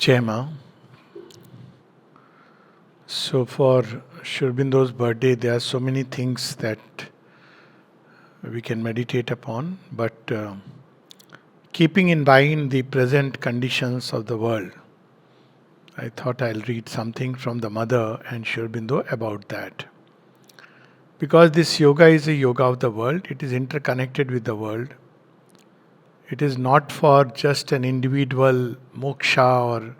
Jema. So for Aurobindo birthday, there are so many things that we can meditate upon, but keeping in mind the present conditions of the world, I thought I'll read something from the mother and Aurobindo about that. Because this yoga is a yoga of the world, it is interconnected with the world. It is not for just an individual moksha or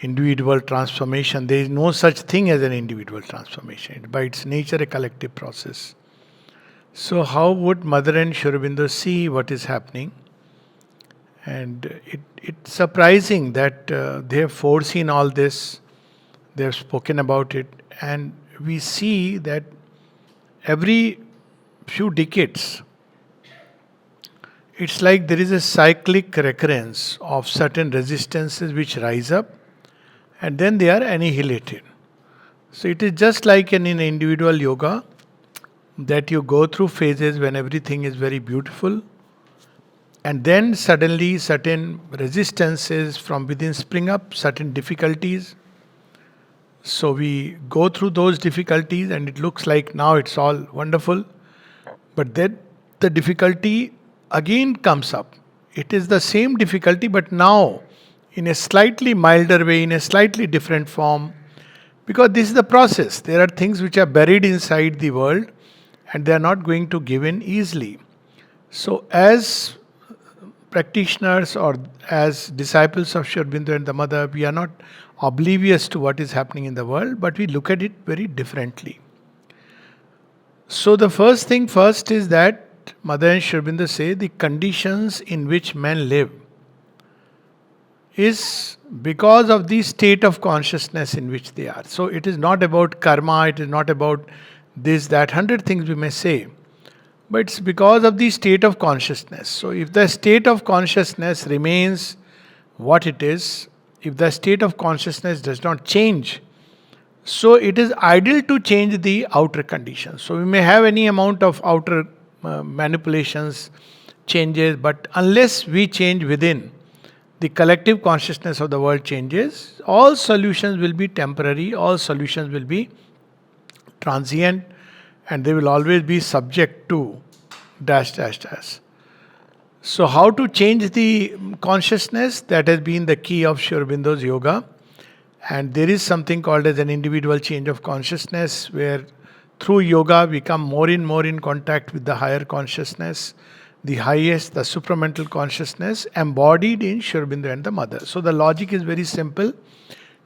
individual transformation. There is no such thing as an individual transformation. By its nature, a collective process. So how would Mother and Aurobindo see what is happening? And it's surprising that they have foreseen all this. They have spoken about it. And we see that every few decades, it's like there is a cyclic recurrence of certain resistances which rise up and then they are annihilated. So it is just like in individual yoga that you go through phases when everything is very beautiful and then suddenly certain resistances from within spring up, certain difficulties. So we go through those difficulties and it looks like now it's all wonderful. But then the difficulty again comes up. It is the same difficulty, but now in a slightly milder way, in a slightly different form. Because this is the process. There are things which are buried inside the world and they are not going to give in easily. So as practitioners or as disciples of Aurobindo and the Mother, we are not oblivious to what is happening in the world, but we look at it very differently. So the first thing first is that Mother and Aurobindo say the conditions in which men live is because of the state of consciousness in which they are. So it is not about karma, it is not about this, that, 100 things we may say, but it's because of the state of consciousness. So if the state of consciousness remains what it is, if the state of consciousness does not change, so it is ideal to change the outer conditions. So we may have any amount of outer manipulations, changes, but unless we change within, the collective consciousness of the world changes, all solutions will be temporary, all solutions will be transient, and they will always be subject to dash, dash, dash. So how to change the consciousness? That has been the key of Aurobindo's yoga. And there is something called as an individual change of consciousness, where through yoga we come more and more in contact with the higher consciousness, the highest, the supramental consciousness embodied in Aurobindo and the Mother. So the logic is very simple.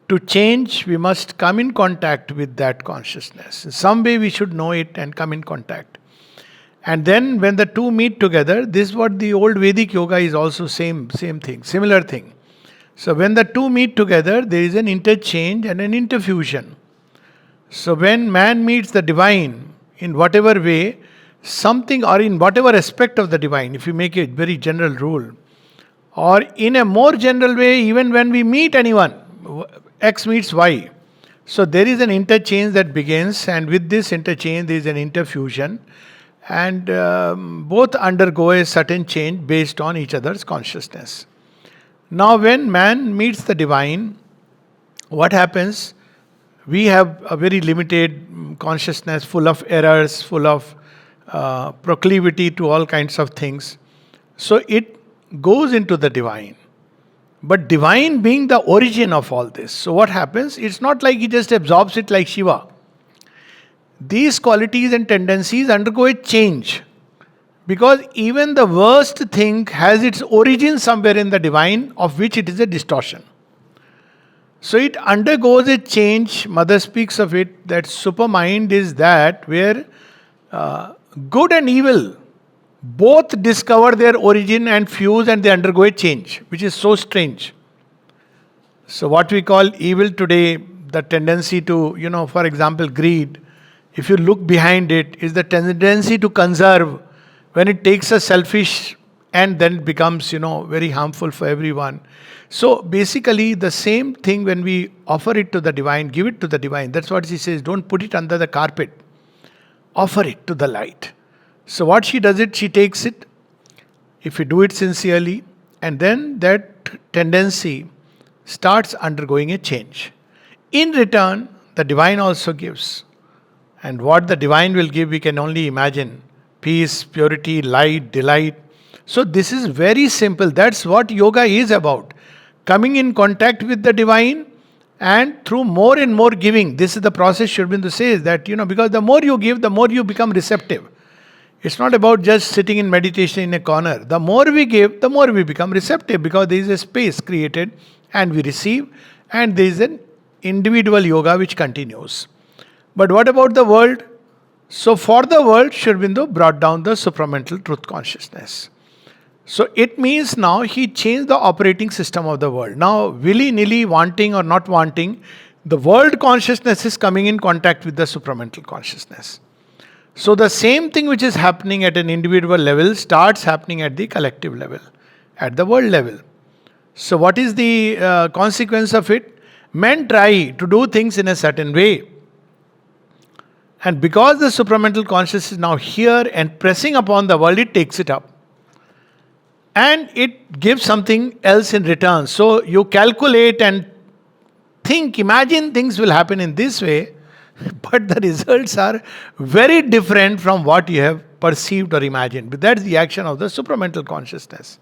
To change, we must come in contact with that consciousness. In some way we should know it and come in contact. And then when the two meet together, this is what the old Vedic yoga is also same thing, similar thing. So when the two meet together, there is an interchange and an interfusion. So when man meets the divine in whatever way, something or in whatever aspect of the divine, if you make a very general rule, or in a more general way, even when we meet anyone, X meets Y. So there is an interchange that begins, and with this interchange there is an interfusion, and both undergo a certain change based on each other's consciousness. Now when man meets the divine, what happens? We have a very limited consciousness, full of errors, full of proclivity to all kinds of things. So it goes into the divine. But divine being the origin of all this. So what happens? It's not like he just absorbs it like Shiva. These qualities and tendencies undergo a change. Because even the worst thing has its origin somewhere in the divine, of which it is a distortion. So it undergoes a change. Mother speaks of it, that supermind is that where good and evil both discover their origin and fuse, and they undergo a change, which is so strange. So what we call evil today, the tendency to, for example, greed, if you look behind it, is the tendency to conserve. When it takes a selfish and then it becomes, very harmful for everyone. So basically the same thing when we offer it to the divine, give it to the divine. That's what she says, don't put it under the carpet. Offer it to the light. So what she does it, she takes it, if you do it sincerely, and then that tendency starts undergoing a change. In return, the divine also gives. And what the divine will give, we can only imagine: peace, purity, light, delight. So, this is very simple. That's what yoga is about. Coming in contact with the divine, and through more and more giving. This is the process Sri Aurobindo says that, because the more you give, the more you become receptive. It's not about just sitting in meditation in a corner. The more we give, the more we become receptive, because there is a space created and we receive, and there is an individual yoga which continues. But what about the world? So for the world, Sri Aurobindo brought down the supramental truth consciousness. So it means now he changed the operating system of the world. Now, willy-nilly, wanting or not wanting, the world consciousness is coming in contact with the supramental consciousness. So the same thing which is happening at an individual level starts happening at the collective level, at the world level. So what is the consequence of it? Men try to do things in a certain way. And because the supramental consciousness is now here and pressing upon the world, it takes it up. And it gives something else in return. So you calculate and think, imagine things will happen in this way, but the results are very different from what you have perceived or imagined. But that's the action of the supramental consciousness.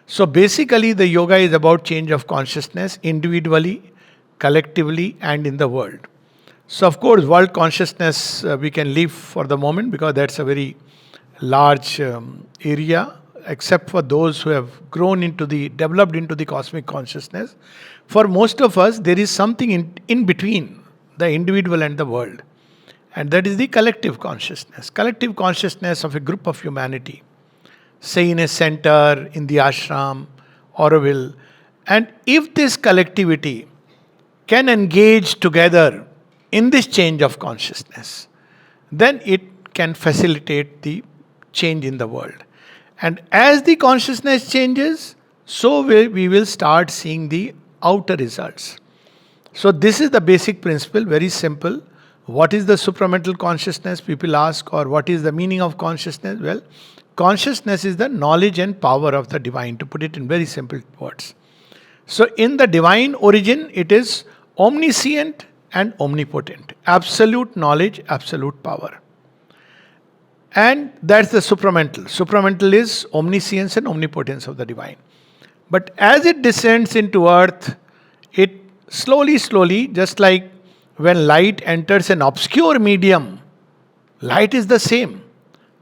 So basically, the yoga is about change of consciousness individually, collectively, and in the world. So of course, world consciousness we can leave for the moment, because that's a very large area. Except for those who have developed into the cosmic consciousness. For most of us, there is something in between the individual and the world. And that is the collective consciousness. Collective consciousness of a group of humanity. Say in a center, in the ashram, Aurobindo. And if this collectivity can engage together in this change of consciousness, then it can facilitate the change in the world. And as the consciousness changes, so we will start seeing the outer results. So this is the basic principle, very simple. What is the supramental consciousness, people ask, or what is the meaning of consciousness? Well, consciousness is the knowledge and power of the divine, to put it in very simple words. So in the divine origin, it is omniscient and omnipotent. Absolute knowledge, absolute power. And that's the supramental. Supramental is omniscience and omnipotence of the divine. But as it descends into earth, it slowly, just like when light enters an obscure medium, light is the same.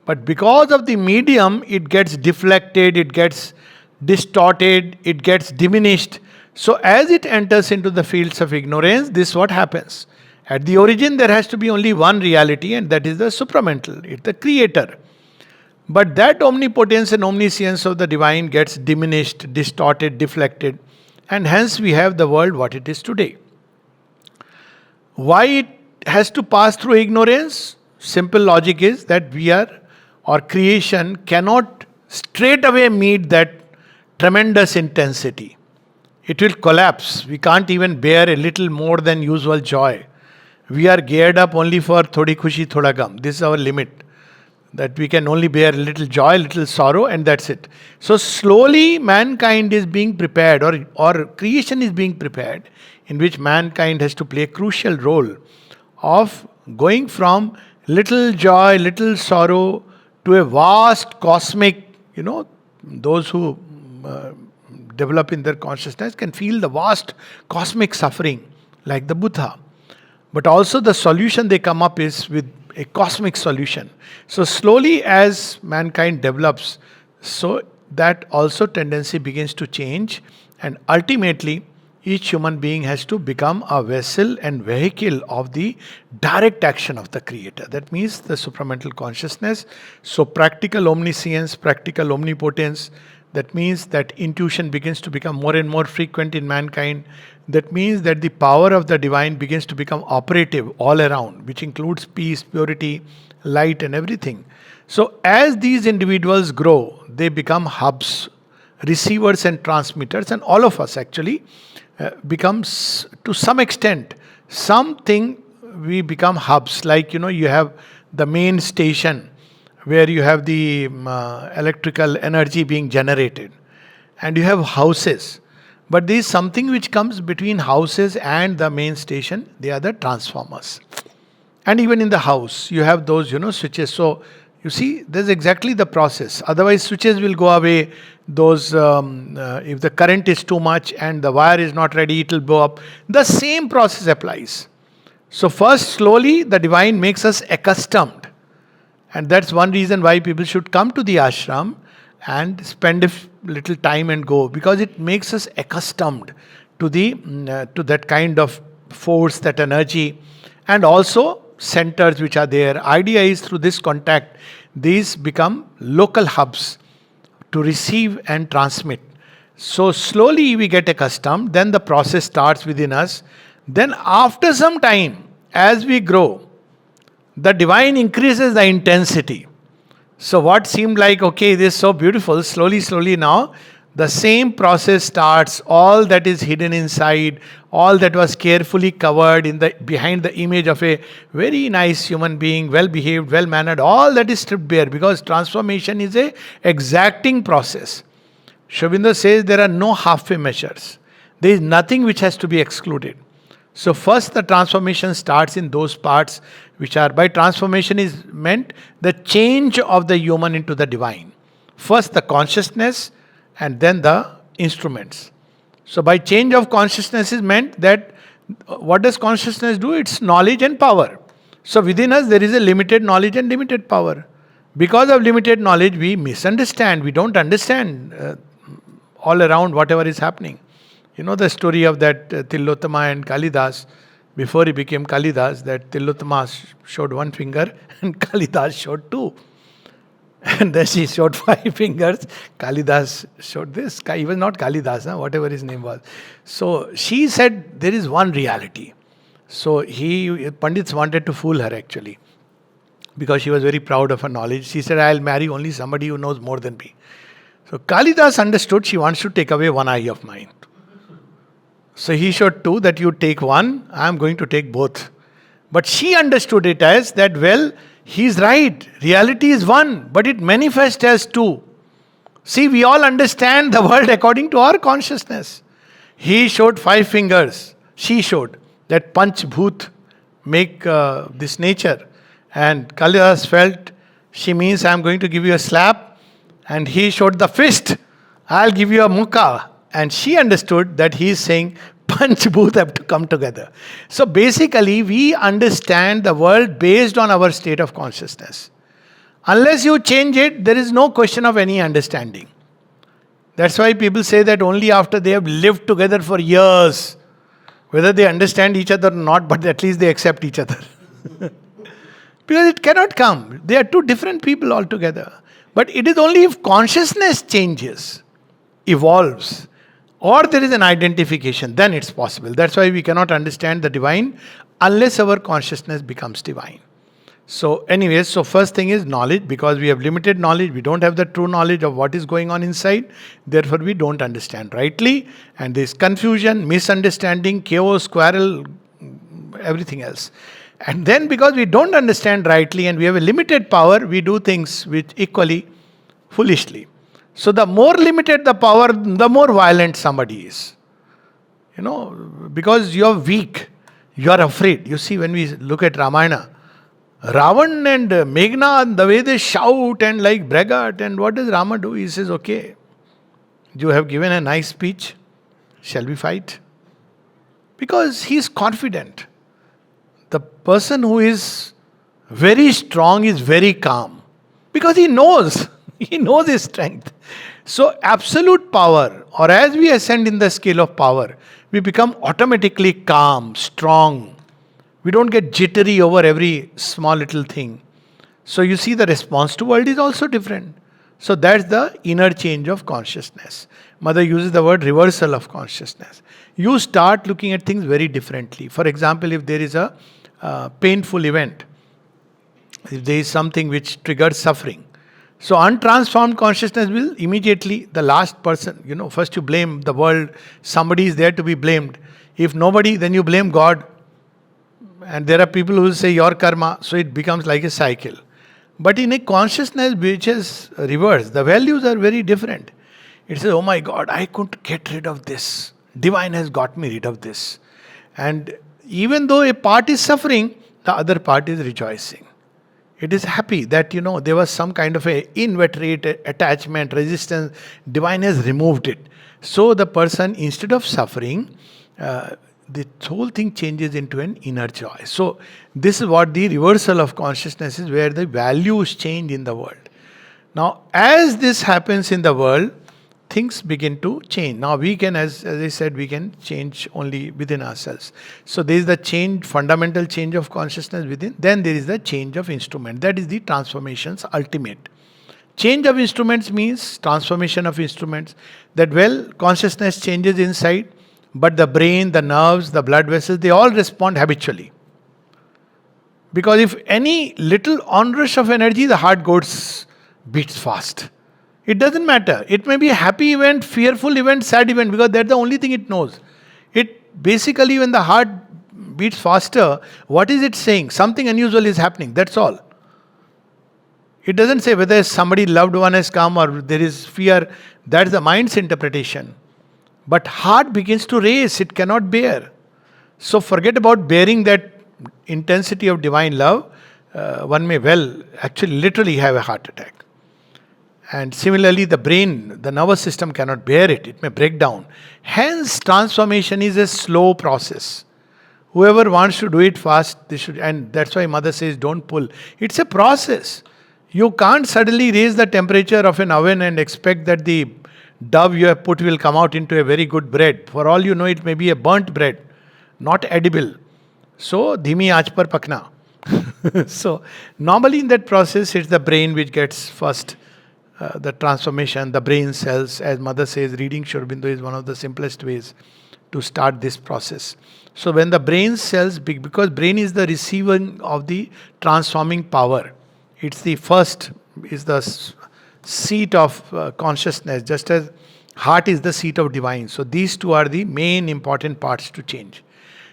But because of the medium, it gets deflected, it gets distorted, it gets diminished. So as it enters into the fields of ignorance, this is what happens. At the origin, there has to be only one reality, and that is the supramental. It's the creator. But that omnipotence and omniscience of the divine gets diminished, distorted, deflected, and hence we have the world what it is today. Why it has to pass through ignorance? Simple logic is that creation cannot straight away meet that tremendous intensity. It will collapse. We can't even bear a little more than usual joy. We are geared up only for thodi khushi, thoda gam. This is our limit. That we can only bear a little joy, little sorrow, and that's it. So slowly mankind is being prepared, or creation is being prepared, in which mankind has to play a crucial role of going from little joy, little sorrow to a vast cosmic, those who develop in their consciousness can feel the vast cosmic suffering like the Buddha. But also the solution they come up is with a cosmic solution. So slowly as mankind develops, so that also tendency begins to change, and ultimately each human being has to become a vessel and vehicle of the direct action of the Creator. That means the supramental consciousness. So practical omniscience, practical omnipotence, that means that intuition begins to become more and more frequent in mankind. That means that the power of the divine begins to become operative all around, which includes peace, purity, light, and everything. So as these individuals grow, they become hubs, receivers and transmitters, and all of us actually becomes to some extent something. We become hubs, like you have the main station where you have the electrical energy being generated, and you have houses But there is something which comes between houses and the main station. They are the transformers. And even in the house, you have those, switches. So you see, there's exactly the process. Otherwise, switches will go away. Those, if the current is too much and the wire is not ready, it will blow up. The same process applies. So first, slowly, the divine makes us accustomed. And that's one reason why people should come to the ashram and spend a little time and go, because it makes us accustomed to to that kind of force, that energy, and also centers which are there. Idea is through this contact, these become local hubs to receive and transmit. So slowly we get accustomed, then the process starts within us. Then after some time, as we grow, the divine increases the intensity. So what seemed like, okay, this is so beautiful, slowly now, the same process starts. All that is hidden inside, all that was carefully covered behind the image of a very nice human being, well behaved, well mannered, all that is stripped bare, because transformation is a exacting process. Sri Aurobindo says there are no halfway measures. There is nothing which has to be excluded. So first the transformation starts in those parts which are, by transformation is meant the change of the human into the divine. First the consciousness and then the instruments. So by change of consciousness is meant that what does consciousness do? It's knowledge and power. So within us there is a limited knowledge and limited power. Because of limited knowledge we misunderstand, we don't understand all around whatever is happening. You know the story of that Tilottama and Kalidas. Before he became Kalidas, that Tilottama showed one finger and Kalidas showed two. And then she showed 5 fingers. Kalidas showed this. He was not Kalidas, whatever his name was. So she said there is one reality. So Pandits wanted to fool her actually, because she was very proud of her knowledge. She said, I'll marry only somebody who knows more than me. So Kalidas understood she wants to take away one eye of mine. So he showed 2, that you take one, I am going to take both. But she understood it as that, well, he's right, reality is one, but it manifests as 2. See, we all understand the world according to our consciousness. He showed 5 fingers, she showed that Panch Bhoot make this nature. And Kalidas felt, she means I am going to give you a slap. And he showed the fist, I'll give you a mukha. And she understood that he is saying Panch Bhoot have to come together. So basically we understand the world based on our state of consciousness. Unless you change it, there is no question of any understanding. That's why people say that only after they have lived together for years, whether they understand each other or not, but at least they accept each other. Because it cannot come. They are 2 different people altogether. But it is only if consciousness changes, evolves, or there is an identification, then it's possible. That's why we cannot understand the divine unless our consciousness becomes divine. So anyways, so first thing is knowledge. Because we have limited knowledge, we don't have the true knowledge of what is going on inside. Therefore we don't understand rightly. And there's confusion, misunderstanding, chaos, quarrel, everything else. And then because we don't understand rightly and we have a limited power, we do things which equally foolishly. So the more limited the power, the more violent somebody is. Because you are weak, you are afraid. You see, when we look at Ramayana, Ravan and Meghna, the way they shout and like braggart, and what does Rama do? He says, okay, you have given a nice speech, shall we fight? Because he is confident. The person who is very strong is very calm. Because he knows his strength. So absolute power, or as we ascend in the scale of power, we become automatically calm, strong. We don't get jittery over every small little thing. So you see the response to world is also different. So that's the inner change of consciousness. Mother uses the word reversal of consciousness. You start looking at things very differently. For example, if there is a painful event, if there is something which triggers suffering, so untransformed consciousness will immediately, the last person, first you blame the world, somebody is there to be blamed. If nobody, then you blame God. And there are people who say your karma, so it becomes like a cycle. But in a consciousness which is reversed, the values are very different. It says, oh my God, I couldn't get rid of this. Divine has got me rid of this. And even though a part is suffering, the other part is rejoicing. It is happy that there was some kind of a inveterate attachment, resistance. Divine has removed it. So the person, instead of suffering, the whole thing changes into an inner joy. So this is what the reversal of consciousness is, where the values change in the world. Now, as this happens in the world, things begin to change. Now we can, as I said, we can change only within ourselves. So there is the change, fundamental change of consciousness within. Then there is the change of instrument. That is the transformation's ultimate. Change of instruments means transformation of instruments. That consciousness changes inside, but the brain, the nerves, the blood vessels, they all respond habitually. Because if any little onrush of energy, the heart beats fast. It doesn't matter. It may be a happy event, fearful event, sad event, because that's the only thing it knows. It basically, when the heart beats faster, what is it saying? Something unusual is happening. That's all. It doesn't say whether somebody loved one has come or there is fear. That's the mind's interpretation. But heart begins to race. It cannot bear. So forget about bearing that intensity of divine love. One may actually literally have a heart attack. And similarly, the brain, the nervous system cannot bear it. It may break down. Hence, transformation is a slow process. Whoever wants to do it fast, they should. And that's why mother says, don't pull. It's a process. You can't suddenly raise the temperature of an oven and expect that the dough you have put will come out into a very good bread. For all you know, it may be a burnt bread, not edible. So, dhimi aach par pakna. So, normally in that process, it's the brain which gets first the transformation, the brain cells. As mother says, reading Aurobindo is one of the simplest ways to start this process. So, when the brain cells, because brain is the receiver of the transforming power. It's the first, is the seat of consciousness, just as heart is the seat of divine. So these two are the main important parts to change.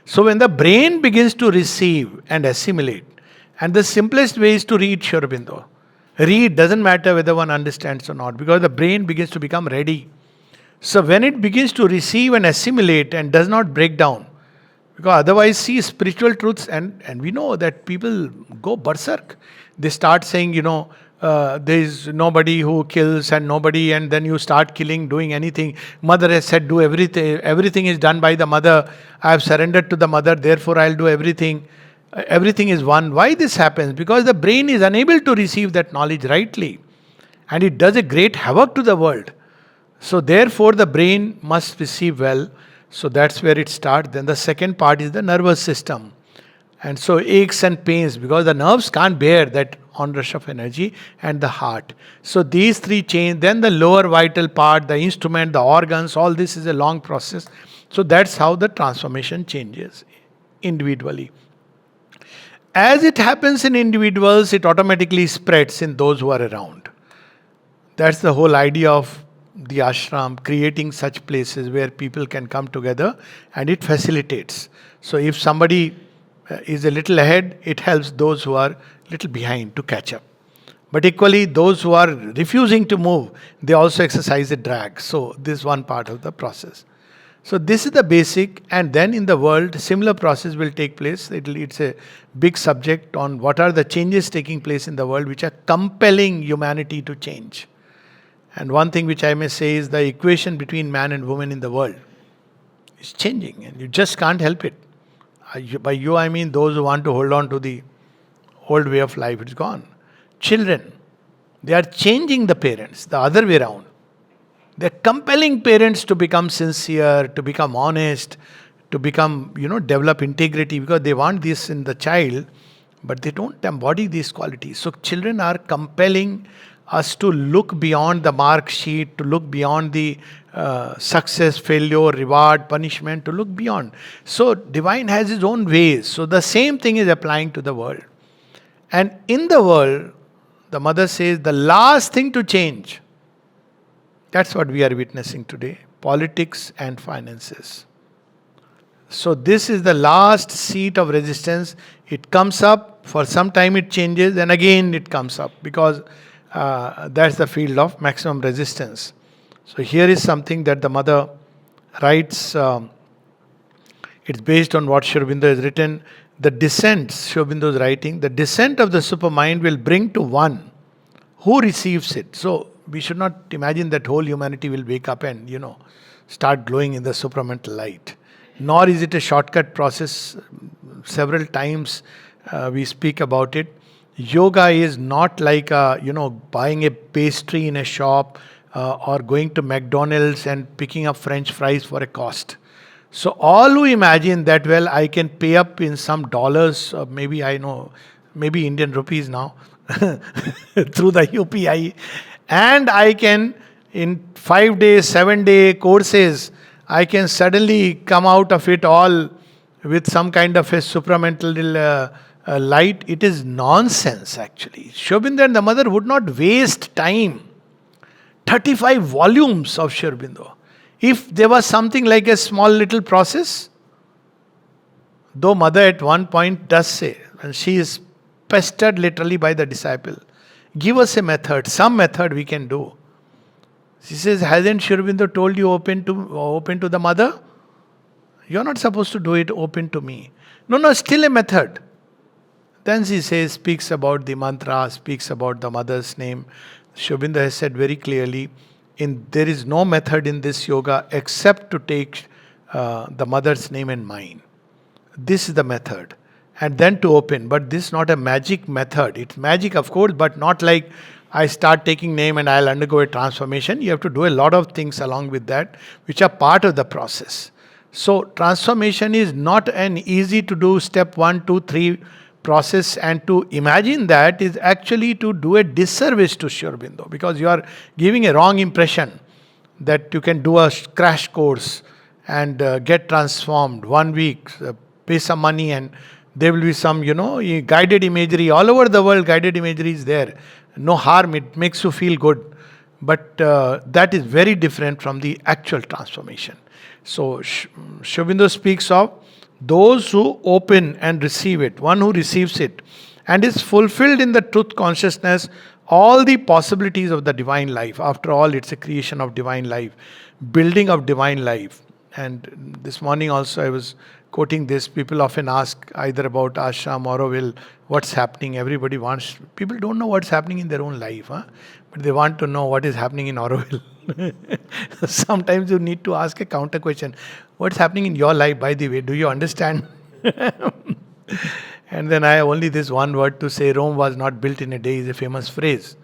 So when the brain begins to receive and assimilate, and the simplest way is to read Aurobindo. Read, doesn't matter whether one understands or not, because the brain begins to become ready. So when it begins to receive and assimilate and does not break down, because otherwise, see, spiritual truths, and we know that people go berserk. They start saying, there is nobody who kills and nobody, and then you start killing, doing anything. Mother has said, do everything. Everything is done by the mother. I have surrendered to the mother, therefore I'll do everything. Everything is one. Why this happens? Because the brain is unable to receive that knowledge rightly. And it does a great havoc to the world. So therefore the brain must receive well. So that's where it starts. Then the second part is the nervous system. And so aches and pains, because the nerves can't bear that onrush of energy, and the heart. So these three change. Then the lower vital part, the instrument, the organs, all this is a long process. So that's how the transformation changes individually. As it happens in individuals, it automatically spreads in those who are around. That's the whole idea of the ashram, creating such places where people can come together, and it facilitates. So if somebody is a little ahead, it helps those who are little behind to catch up. But equally, those who are refusing to move, they also exercise a drag. So this is one part of the process. So this is the basic, and then in the world, similar process will take place. It's a big subject on what are the changes taking place in the world which are compelling humanity to change. And one thing which I may say is the equation between man and woman in the world is changing, and you just can't help it. By you, I mean those who want to hold on to the old way of life. It's gone. Children, they are changing the parents, the other way around. They're compelling parents to become sincere, to become honest, to become, develop integrity, because they want this in the child, but they don't embody these qualities. So children are compelling us to look beyond the mark sheet, to look beyond the success, failure, reward, punishment, to look beyond. So divine has its own ways. So the same thing is applying to the world. And in the world, the mother says the last thing to change, that's what we are witnessing today, politics and finances. So this is the last seat of resistance. It comes up, for some time it changes, and again it comes up, because that's the field of maximum resistance. So here is something that the mother writes, it's based on what Sri Aurobindo has written. The descent, Sri Aurobindo is writing, the descent of the supermind will bring to one who receives it. So we should not imagine that whole humanity will wake up and, start glowing in the supramental light. Nor is it a shortcut process. Several times we speak about it. Yoga is not like buying a pastry in a shop or going to McDonald's and picking up French fries for a cost. So all who imagine that, well, I can pay up in some dollars, or maybe Indian rupees now, through the UPI, and I can, in 5 days, 7-day courses, I can suddenly come out of it all with some kind of a supramental light. It is nonsense, actually. Sri Aurobindo and the mother would not waste time. 35 volumes of Sri Aurobindo. If there was something like a small little process, though mother at one point does say, and she is pestered literally by the disciple, give us a method, some method we can do. She says, hasn't Sri Aurobindo told you open to the mother? You're not supposed to do it open to me. No, still a method. Then she says, speaks about the mantra, speaks about the mother's name. Sri Aurobindo has said very clearly, there is no method in this yoga except to take the mother's name and mine. This is the method. And then to open. But this is not a magic method. It's magic, of course, but not like I start taking name and I'll undergo a transformation. You have to do a lot of things along with that, which are part of the process. So transformation is not an easy to do step 1, 2, 3 process, and to imagine that is actually to do a disservice to Sri Aurobindo, because you are giving a wrong impression that you can do a crash course and get transformed 1 week, pay some money, and there will be some, guided imagery. All over the world, guided imagery is there. No harm, it makes you feel good. But that is very different from the actual transformation. So Sri Aurobindo speaks of those who open and receive it, one who receives it, and is fulfilled in the truth consciousness, all the possibilities of the divine life. After all, it's a creation of divine life, building of divine life. And this morning also I was quoting this. People often ask either about Ashram, Aurobindo, what's happening. People don't know what's happening in their own life, but they want to know what is happening in Aurobindo. Sometimes you need to ask a counter question. What's happening in your life, by the way? Do you understand? And then I have only this one word to say: Rome was not built in a day is a famous phrase.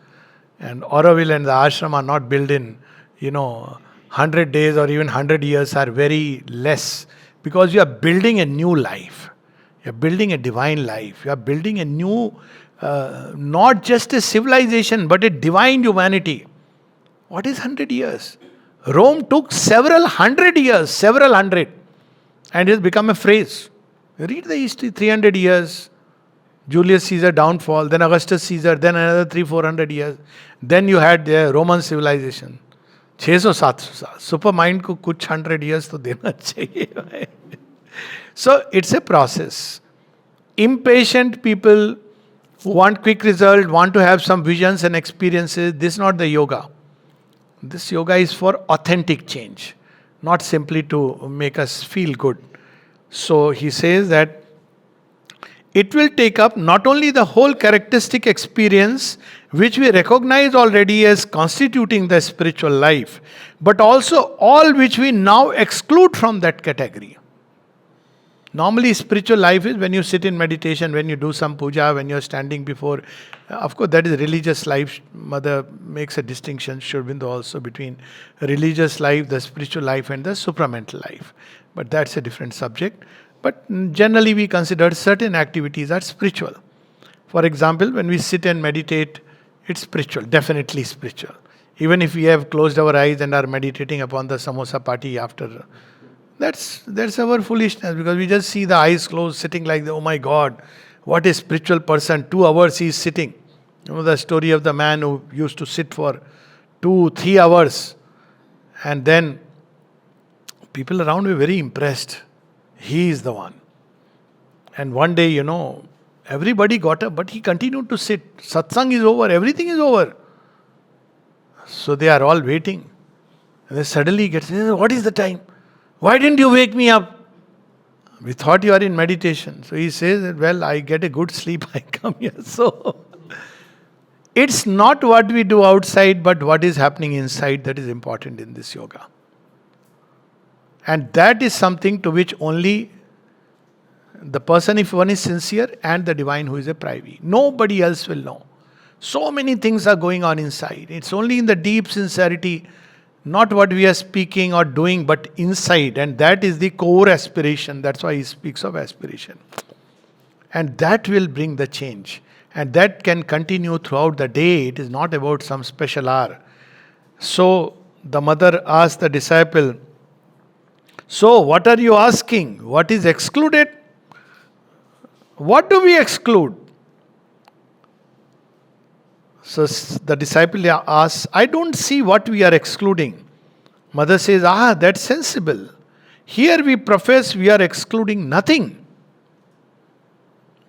And Aurobindo and the ashram are not built in, 100 days or even 100 years are very less. Because you are building a new life. You are building a divine life. You are building a new, not just a civilization, but a divine humanity. What is 100 years? Rome took several hundred years, and it has become a phrase. You read the history, 300 years, Julius Caesar downfall, then Augustus Caesar, then another 300-400 years. Then you had the Roman civilization. 600-700 साल. Supermind को कुछ 100 years तो देना चाहिए. So it's a process. Impatient people who want quick result, want to have some visions and experiences, this is not the yoga. This yoga is for authentic change, not simply to make us feel good. So he says that it will take up not only the whole characteristic experience which we recognize already as constituting the spiritual life, but also all which we now exclude from that category. Normally, spiritual life is when you sit in meditation, when you do some puja, when you're standing before. Of course, that is religious life. Mother makes a distinction, Sri Aurobindo also, between religious life, the spiritual life, and the supramental life. But that's a different subject. But generally, we consider certain activities are spiritual. For example, when we sit and meditate, it's spiritual, definitely spiritual. Even if we have closed our eyes and are meditating upon the samosa party after. That's our foolishness, because we just see the eyes closed, sitting like, oh my God, what a spiritual person. 2 hours he is sitting. The story of the man who used to sit for 2-3 hours. And then people around were very impressed. He is the one. And one day, everybody got up, but he continued to sit. Satsang is over, everything is over. So they are all waiting. And then suddenly he gets, what is the time? Why didn't you wake me up? We thought you are in meditation. So he says that, well, I get a good sleep, I come here. So it's not what we do outside, but what is happening inside that is important in this yoga. And that is something to which only the person, if one is sincere, and the divine who is a privy. Nobody else will know. So many things are going on inside. It's only in the deep sincerity, not what we are speaking or doing, but inside. And that is the core aspiration. That's why he speaks of aspiration. And that will bring the change. And that can continue throughout the day. It is not about some special hour. So the mother asked the disciple, so what are you asking? What is excluded? What do we exclude? So the disciple asks, I don't see what we are excluding. Mother says, that's sensible. Here we profess we are excluding nothing.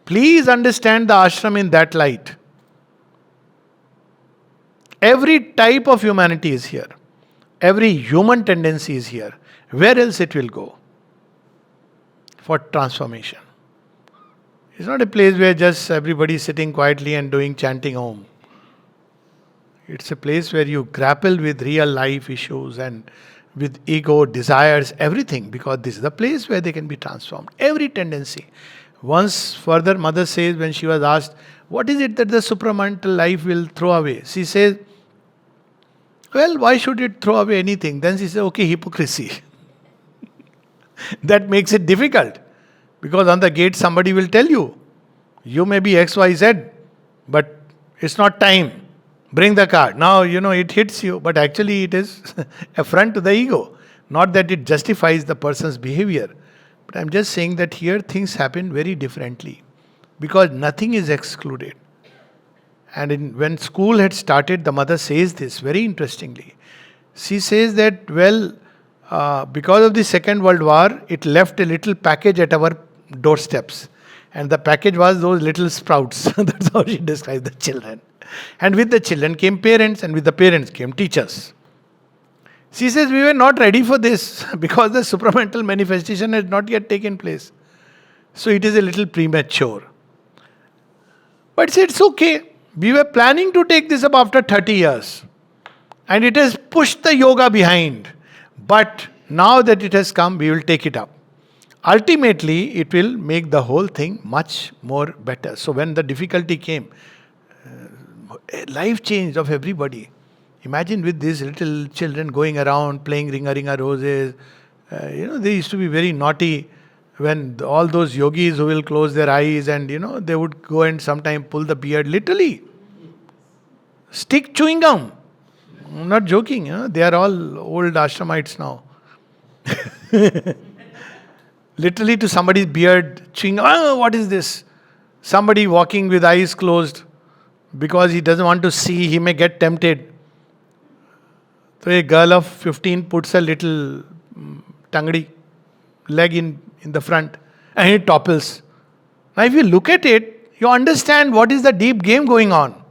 Please understand the ashram in that light. Every type of humanity is here. Every human tendency is here. Where else it will go? For transformation. It's not a place where just everybody is sitting quietly and doing chanting Om. It's a place where you grapple with real life issues and with ego, desires, everything, because this is the place where they can be transformed. Every tendency. Once further, mother says, when she was asked, what is it that the supramental life will throw away? She says, well, why should it throw away anything? Then she says, okay, hypocrisy. That makes it difficult. Because on the gate somebody will tell you, you may be XYZ, but it's not time. Bring the card. Now, it hits you, but actually it is affront to the ego. Not that it justifies the person's behavior. But I'm just saying that here things happen very differently. Because nothing is excluded. And when school had started, the mother says this very interestingly. She says that, because of the Second World War, it left a little package at our doorsteps. And the package was those little sprouts. That's how she described the children. And with the children came parents, and with the parents came teachers. She says we were not ready for this because the supramental manifestation has not yet taken place. So it is a little premature. But it's okay. We were planning to take this up after 30 years. And it has pushed the yoga behind. But now that it has come, we will take it up. Ultimately, it will make the whole thing much more better. So when the difficulty came, life changed of everybody. Imagine with these little children going around playing Ringa Ringa Roses. They used to be very naughty when all those yogis who will close their eyes and they would go and sometime pull the beard, literally. Stick chewing gum. I'm not joking. They are all old ashramites now. Literally to somebody's beard, chewing, what is this? Somebody walking with eyes closed because he doesn't want to see, he may get tempted. So a girl of 15 puts a little tangdi, leg in the front, and it topples. Now if you look at it, you understand what is the deep game going on.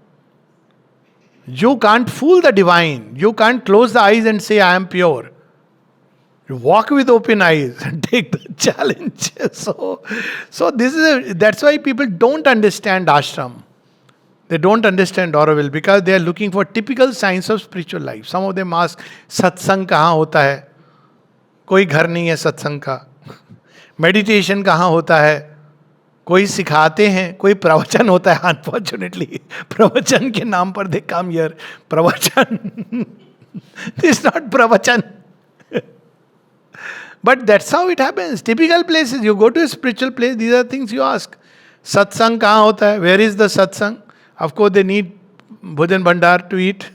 You can't fool the divine. You can't close the eyes and say, I am pure. You walk with open eyes and take the challenge. So that's why people don't understand ashram. They don't understand Aurobindo because they are looking for typical signs of spiritual life. Some of them ask, satsang kahan hota hai? Koi ghar nahi hai satsang ka. Meditation kahan hota hai? कोई सिखाते हैं, कोई प्रवचन होता है. Unfortunately प्रवचन के नाम पर दे कम हियर. प्रवचन दिस नॉट प्रवचन. But that's how it happens. Typical places, you go to a spiritual place, these are things you ask. Satsang kahan hota hai? Where is the satsang? Of course they need bhojan bhandar to eat.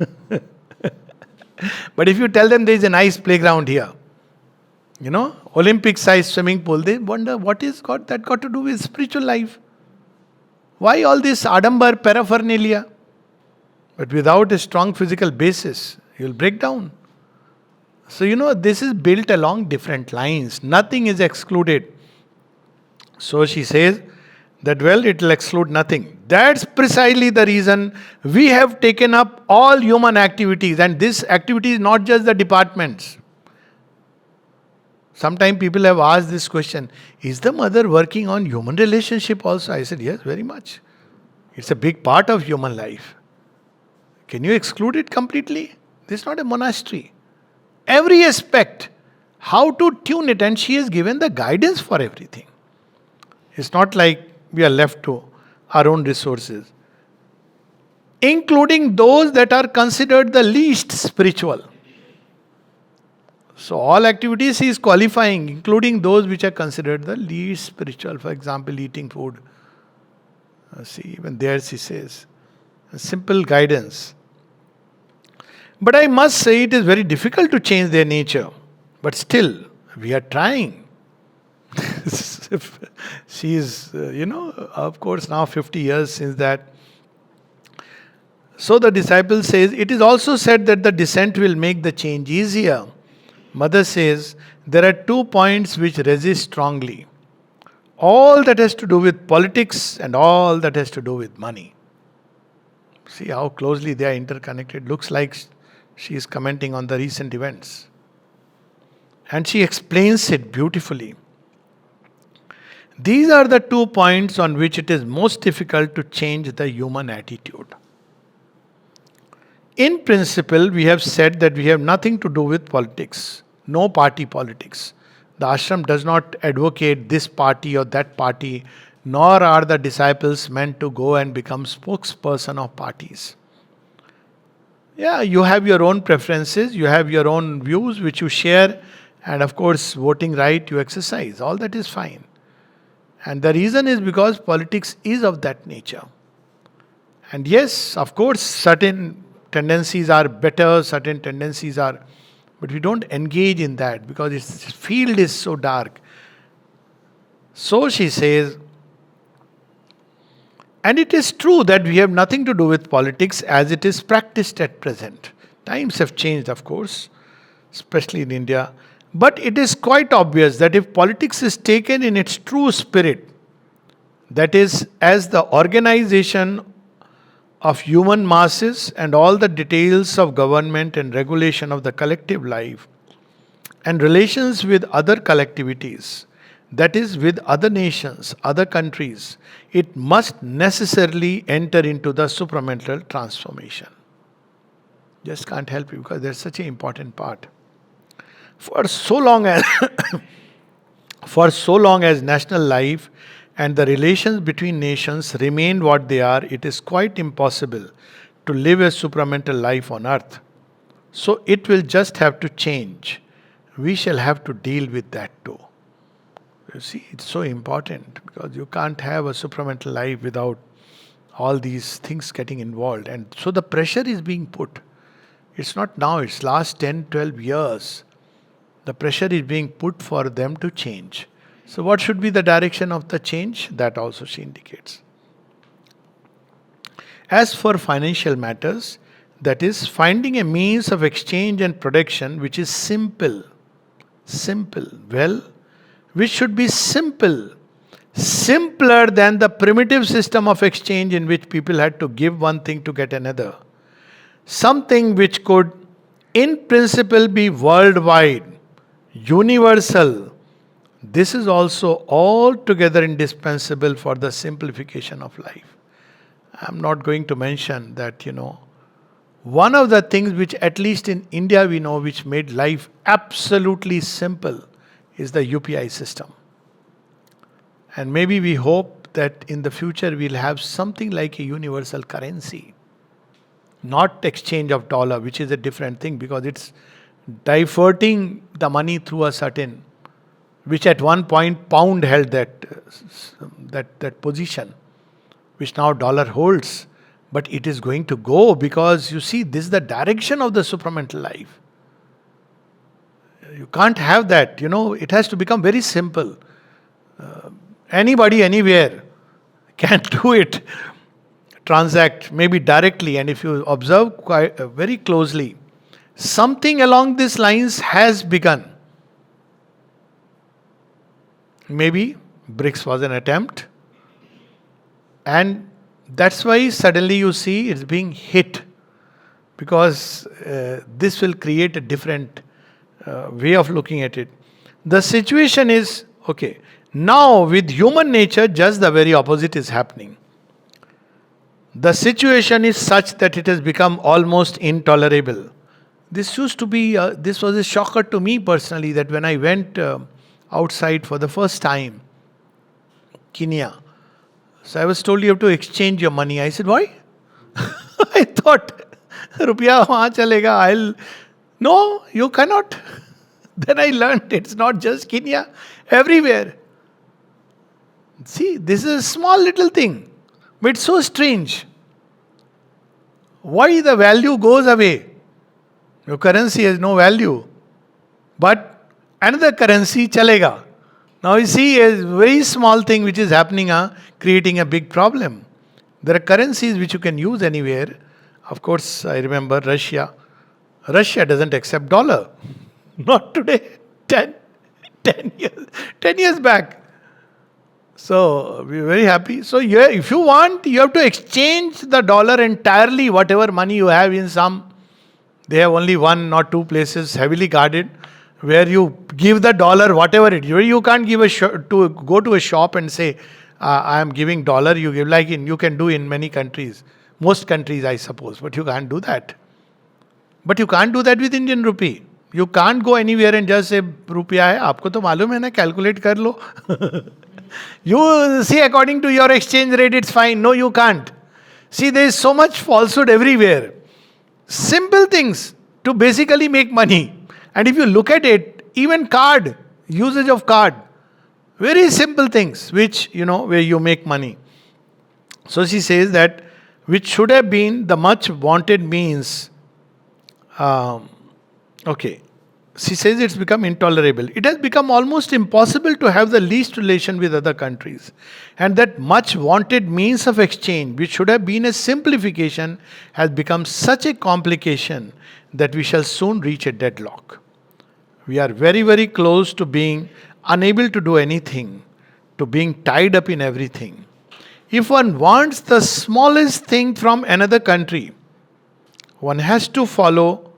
But if you tell them there is a nice playground here, Olympic sized swimming pool, they wonder what is that got to do with spiritual life? Why all this adambar paraphernalia? But without a strong physical basis, you'll break down. So this is built along different lines. Nothing is excluded. So she says that it will exclude nothing. That's precisely the reason we have taken up all human activities. And this activity is not just the departments. Sometimes people have asked this question, is the mother working on human relationship also? I said, yes, very much. It's a big part of human life. Can you exclude it completely? This is not a monastery. Every aspect, how to tune it, and she has given the guidance for everything. It's not like we are left to our own resources, including those that are considered the least spiritual. So all activities he is qualifying, including those which are considered the least spiritual. For example, eating food. See, even there she says, a simple guidance. But I must say it is very difficult to change their nature. But still, we are trying. She is, of course, now 50 years since that. So the disciple says, it is also said that the descent will make the change easier. Mother says, there are 2 points which resist strongly. All that has to do with politics and all that has to do with money. See how closely they are interconnected. Looks like she is commenting on the recent events. And she explains it beautifully. These are the 2 points on which it is most difficult to change the human attitude. In principle, we have said that we have nothing to do with politics, no party politics. The ashram does not advocate this party or that party, nor are the disciples meant to go and become spokesperson of parties. Yeah, you have your own preferences, you have your own views which you share, and of course, voting right you exercise. All that is fine. And the reason is because politics is of that nature. And yes, of course, certain tendencies are better, certain tendencies are, but we don't engage in that because its field is so dark. So she says, and it is true that we have nothing to do with politics as it is practiced at present. Times have changed, of course, especially in India. But it is quite obvious that if politics is taken in its true spirit, that is, as the organization of human masses and all the details of government and regulation of the collective life and relations with other collectivities, that is, with other nations, other countries, it must necessarily enter into the supramental transformation. Just can't help it because there's such an important part. For so long as national life and the relations between nations remain what they are, it is quite impossible to live a supramental life on earth. So it will just have to change. We shall have to deal with that too. You see, it's so important because you can't have a supramental life without all these things getting involved. And so the pressure is being put. It's not now, it's last 10, 12 years. The pressure is being put for them to change. So what should be the direction of the change? That also she indicates. As for financial matters, that is, finding a means of exchange and production which is simple, which should be simple, simpler than the primitive system of exchange in which people had to give one thing to get another. Something which could, in principle, be worldwide, universal. This is also altogether indispensable for the simplification of life. I'm not going to mention that, one of the things which at least in India we know which made life absolutely simple is the UPI system. And maybe we hope that in the future we'll have something like a universal currency. Not exchange of dollar, which is a different thing because it's diverting the money through a certain, which at one point pound held that position, which now dollar holds. But it is going to go because you see, this is the direction of the supramental life. You can't have that, it has to become very simple. Anybody, anywhere can do it, transact, maybe directly. And if you observe quite very closely, something along these lines has begun. Maybe BRICS was an attempt. And that's why suddenly you see it's being hit. Because this will create a different way of looking at it. The situation is, okay, now with human nature, just the very opposite is happening. The situation is such that it has become almost intolerable. This used to be, this was a shocker to me personally, that when I went outside for the first time, Kenya, so I was told you have to exchange your money. I said, why? I thought, rupiya wahan chalega, no, you cannot. Then I learned it's not just Kenya, everywhere. See, this is a small little thing, but it's so strange. Why the value goes away? Your currency has no value. But another currency chalega. Now you see a very small thing which is happening, creating a big problem. There are currencies which you can use anywhere. Of course, I remember Russia. Russia doesn't accept dollar. Not today. 10 years back. So we're very happy. So yeah, if you want, you have to exchange the dollar entirely, whatever money you have in some. They have only one or two places heavily guarded where you give the dollar, whatever it is. You can't give go to a shop and say, I am giving dollar. You give you can do in many countries, most countries, I suppose, but you can't do that. But you can't do that with Indian rupee. You can't go anywhere and just say rupiya hai. आपको तो मालूम है ना, calculate कर लो. You see, according to your exchange rate, it's fine. No, you can't. See, there is so much falsehood everywhere. Simple things to basically make money. And if you look at it, even card, usage of card, very simple things which, where you make money. So she says that which should have been the much wanted means. Okay. She says it's become intolerable. It has become almost impossible to have the least relation with other countries. And that much wanted means of exchange, which should have been a simplification, has become such a complication that we shall soon reach a deadlock. We are very, very close to being unable to do anything, to being tied up in everything. If one wants the smallest thing from another country, one has to follow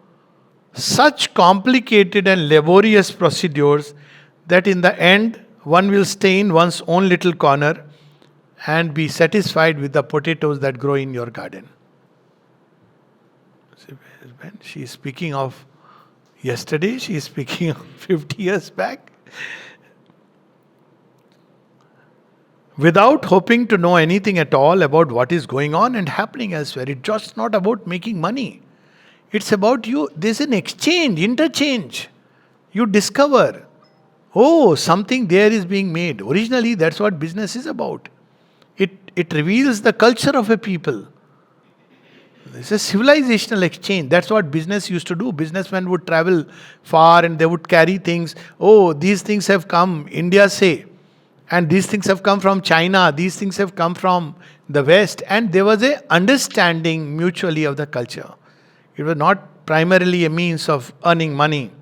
such complicated and laborious procedures that in the end one will stay in one's own little corner and be satisfied with the potatoes that grow in your garden. She is speaking of yesterday, she is speaking of 50 years back. Without hoping to know anything at all about what is going on and happening elsewhere. It's just not about making money. It's about you, there's an exchange, interchange. You discover, oh, something there is being made. Originally, that's what business is about. It reveals the culture of a people. It's a civilizational exchange. That's what business used to do. Businessmen would travel far and they would carry things. Oh, these things have come, India say. And these things have come from China. These things have come from the West. And there was an understanding mutually of the culture. It was not primarily a means of earning money.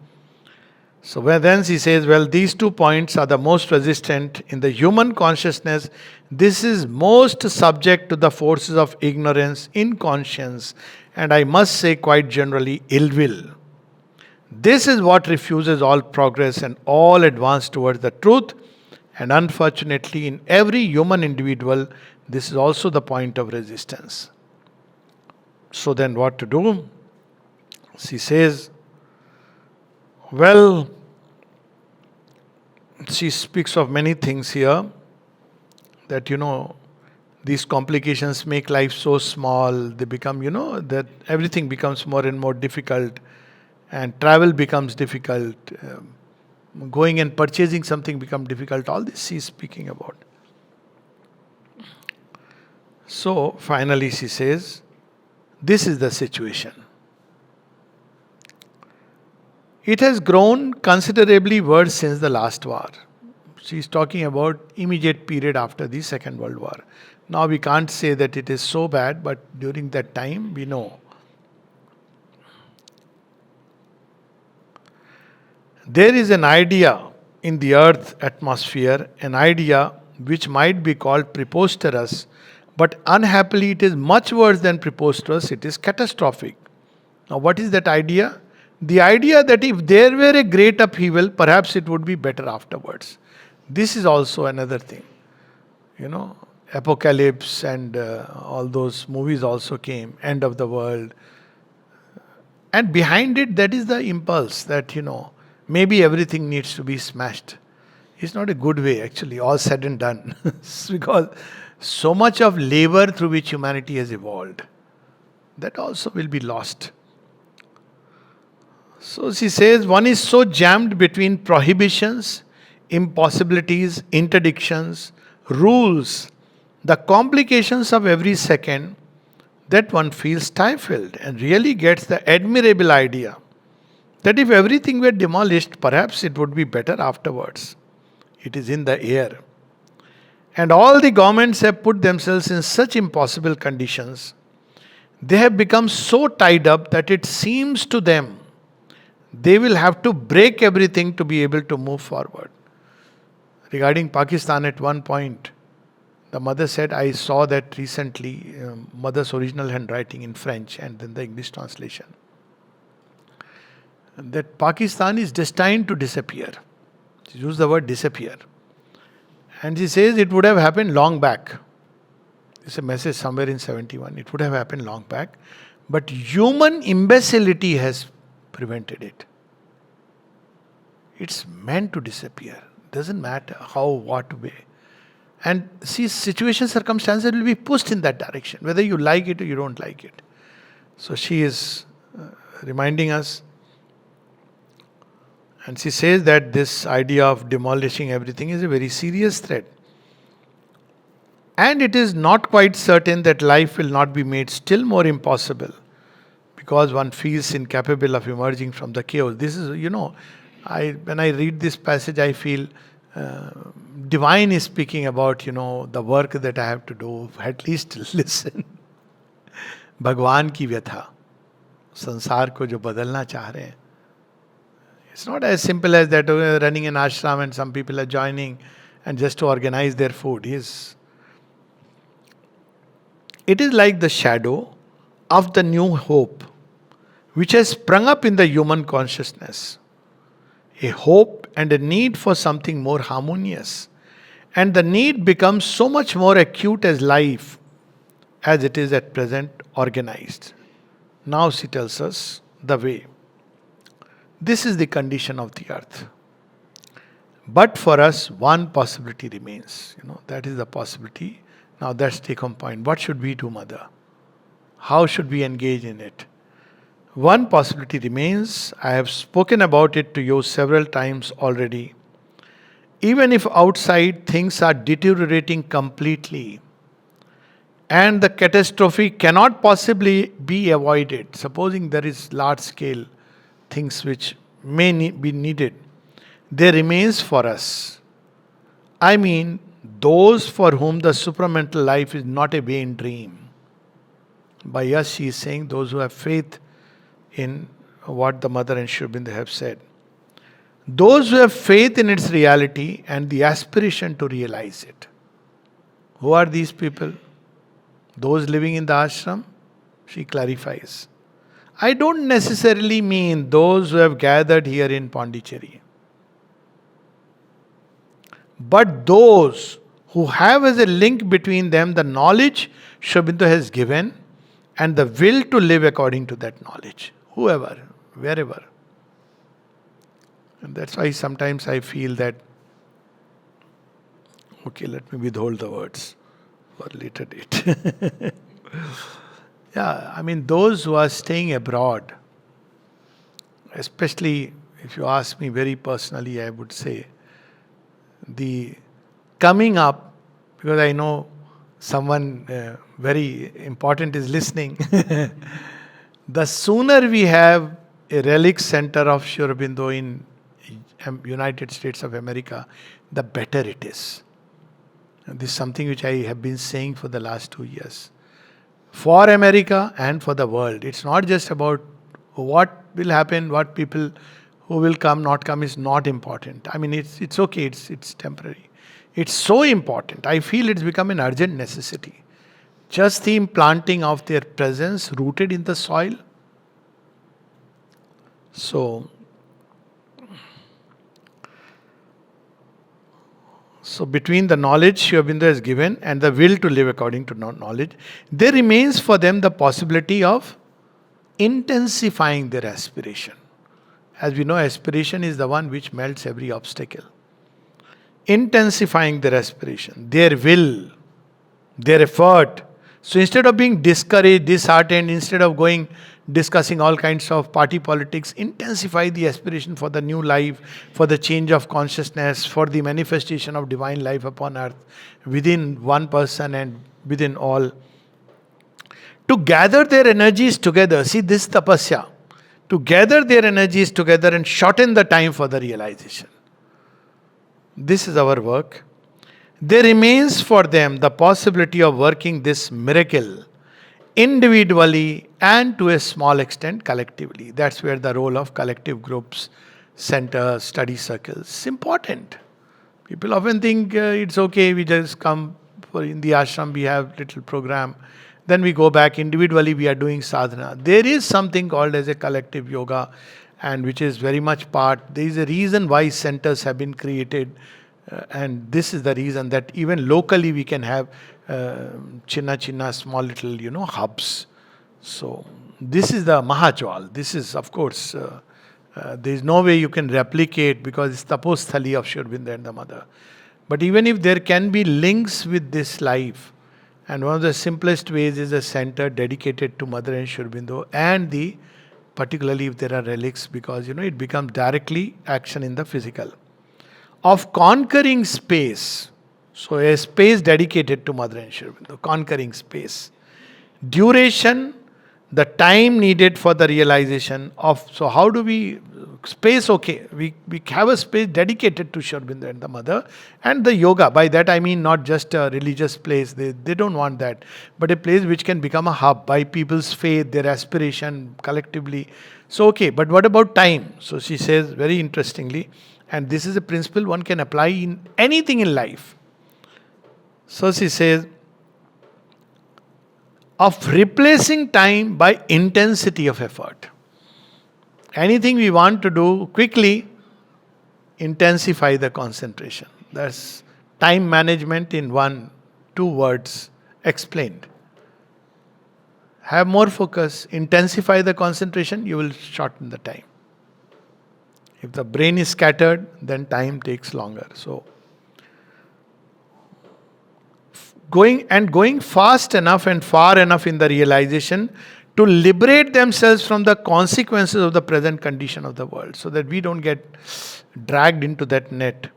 So then she says, well, these 2 points are the most resistant in the human consciousness. This is most subject to the forces of ignorance, inconscience, and I must say quite generally, ill will. This is what refuses all progress and all advance towards the truth. And unfortunately, in every human individual, this is also the point of resistance. So then what to do? She says, well, she speaks of many things here that, these complications make life so small. They become, that everything becomes more and more difficult and travel becomes difficult. Going and purchasing something becomes difficult. All this she is speaking about. So finally she says, this is the situation. It has grown considerably worse since the last war. She is talking about immediate period after the Second World War. Now we can't say that it is so bad, but during that time we know. There is an idea in the earth atmosphere, an idea which might be called preposterous, but unhappily it is much worse than preposterous, it is catastrophic. Now what is that idea? The idea that if there were a great upheaval, perhaps it would be better afterwards. This is also another thing. You know, Apocalypse and all those movies also came, End of the World. And behind it, that is the impulse that, maybe everything needs to be smashed. It's not a good way, actually, all said and done. Because so much of labor through which humanity has evolved, that also will be lost. So she says, one is so jammed between prohibitions, impossibilities, interdictions, rules, the complications of every second, that one feels stifled and really gets the admirable idea that if everything were demolished, perhaps it would be better afterwards. It is in the air. And all the governments have put themselves in such impossible conditions. They have become so tied up that it seems to them they will have to break everything to be able to move forward. Regarding Pakistan, at one point, the mother said, I saw that recently, mother's original handwriting in French and then the English translation, that Pakistan is destined to disappear. She used the word disappear. And she says it would have happened long back. It's a message somewhere in 71. It would have happened long back. But human imbecility has prevented it. It's meant to disappear. Doesn't matter how, what way. And see, situation, circumstances will be pushed in that direction, whether you like it or you don't like it. So she is reminding us. And she says that this idea of demolishing everything is a very serious threat. And it is not quite certain that life will not be made still more impossible because one feels incapable of emerging from the chaos. This is, when I read this passage, I feel divine is speaking about, the work that I have to do. At least listen. भगवान की व्यथा, संसार को जो बदलना चाह रहे हैं. It's not as simple as that running an ashram and some people are joining and just to organize their food. It is like the shadow of the new hope which has sprung up in the human consciousness. A hope and a need for something more harmonious. And the need becomes so much more acute as life, as it is at present organized. Now she tells us the way. This is the condition of the earth. But for us, one possibility remains. That is the possibility. Now that's take home point. What should we do, Mother? How should we engage in it? One possibility remains. I have spoken about it to you several times already. Even if outside things are deteriorating completely and the catastrophe cannot possibly be avoided, supposing there is large scale things which may be needed, there remains for us. I mean, those for whom the supramental life is not a vain dream. By us, she is saying those who have faith in what the Mother and Sri Aurobindo have said. Those who have faith in its reality and the aspiration to realize it. Who are these people? Those living in the ashram? She clarifies. I don't necessarily mean those who have gathered here in Pondicherry, but those who have as a link between them the knowledge Sri Aurobindo has given and the will to live according to that knowledge. Whoever, wherever. And that's why sometimes I feel that, okay, let me withhold the words for a later date. Yeah, I mean, those who are staying abroad, especially if you ask me very personally, I would say, the coming up, because I know someone very important is listening, the sooner we have a relic center of Sri Aurobindo in United States of America, the better it is. And this is something which I have been saying for the last 2 years. For America and for the world. It's not just about what will happen, what people who will come, not come is not important. I mean, it's okay, it's temporary. It's so important. I feel it's become an urgent necessity. Just the implanting of their presence rooted in the soil. So, between the knowledge Sri Aurobindo has given and the will to live according to knowledge, there remains for them the possibility of intensifying their aspiration. As we know, aspiration is the one which melts every obstacle. Intensifying their aspiration, their will, their effort. So instead of being discouraged, disheartened, instead of going discussing all kinds of party politics, intensify the aspiration for the new life, for the change of consciousness, for the manifestation of divine life upon earth, within one person and within all. To gather their energies together, see this tapasya, to gather their energies together and shorten the time for the realization. This is our work. There remains for them the possibility of working this miracle individually and to a small extent collectively. That's where the role of collective groups, centers, study circles is important. People often think it's okay, we just come for in the ashram, we have little program, then we go back individually, we are doing sadhana. There is something called as a collective yoga, and which is very much part. There is a reason why centers have been created, and this is the reason that even locally we can have chinna small little hubs. So this is the Mahajwal. This is of course there is no way you can replicate because it's taposthali of Sri Aurobindo and the mother. But even if there can be links with this life, and one of the simplest ways is a center dedicated to Mother and Sri Aurobindo, and the particularly if there are relics, because it becomes directly action in the physical. Of conquering space. So a space dedicated to Mother and Sri Aurobindo, conquering space. Duration, the time needed for the realization of, so how do we, space, okay, we have a space dedicated to Sri Aurobindo and the mother, and the yoga, by that I mean not just a religious place, they don't want that, but a place which can become a hub by people's faith, their aspiration collectively. So okay, but what about time? So she says very interestingly, and this is a principle one can apply in anything in life. So she says, of replacing time by intensity of effort. Anything we want to do quickly, intensify the concentration. That's time management in 2 words explained. Have more focus, intensify the concentration, you will shorten the time. If the brain is scattered, then time takes longer. So, going fast enough and far enough in the realization to liberate themselves from the consequences of the present condition of the world, so that we don't get dragged into that net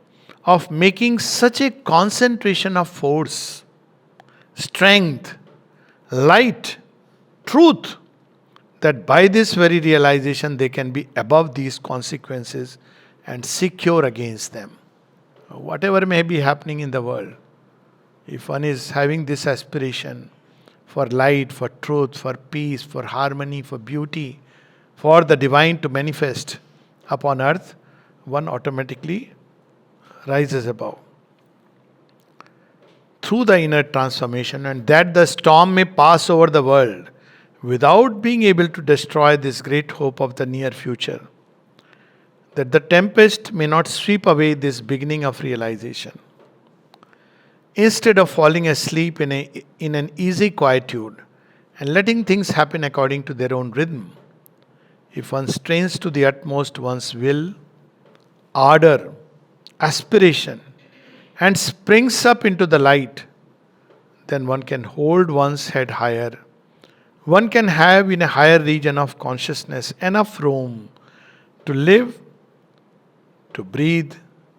of making such a concentration of force, strength, light, truth, that by this very realization they can be above these consequences and secure against them. Whatever may be happening in the world, if one is having this aspiration for light, for truth, for peace, for harmony, for beauty, for the divine to manifest upon earth, one automatically rises above through the inner transformation, and that the storm may pass over the world without being able to destroy this great hope of the near future, that the tempest may not sweep away this beginning of realization. Instead of falling asleep in an easy quietude and letting things happen according to their own rhythm, if one strains to the utmost one's will, ardor, aspiration, and springs up into the light, then one can hold one's head higher. One can have in a higher region of consciousness enough room to live, to breathe,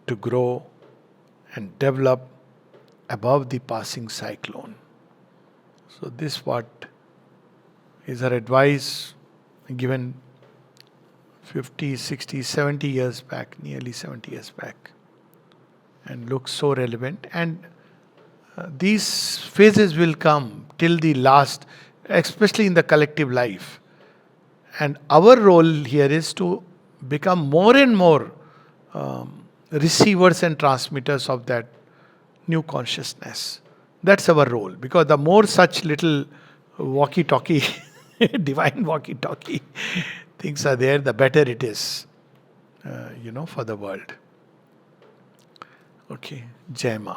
to grow, and develop above the passing cyclone. So this what is our advice given 50, 60, 70 years back, nearly 70 years back, and looks so relevant. And these phases will come till the last, especially in the collective life. And our role here is to become more and more receivers and transmitters of that new consciousness. That's our role. Because the more such little walkie-talkie, divine walkie-talkie, things are there, the better it is, for the world. Okay, Jai Ma.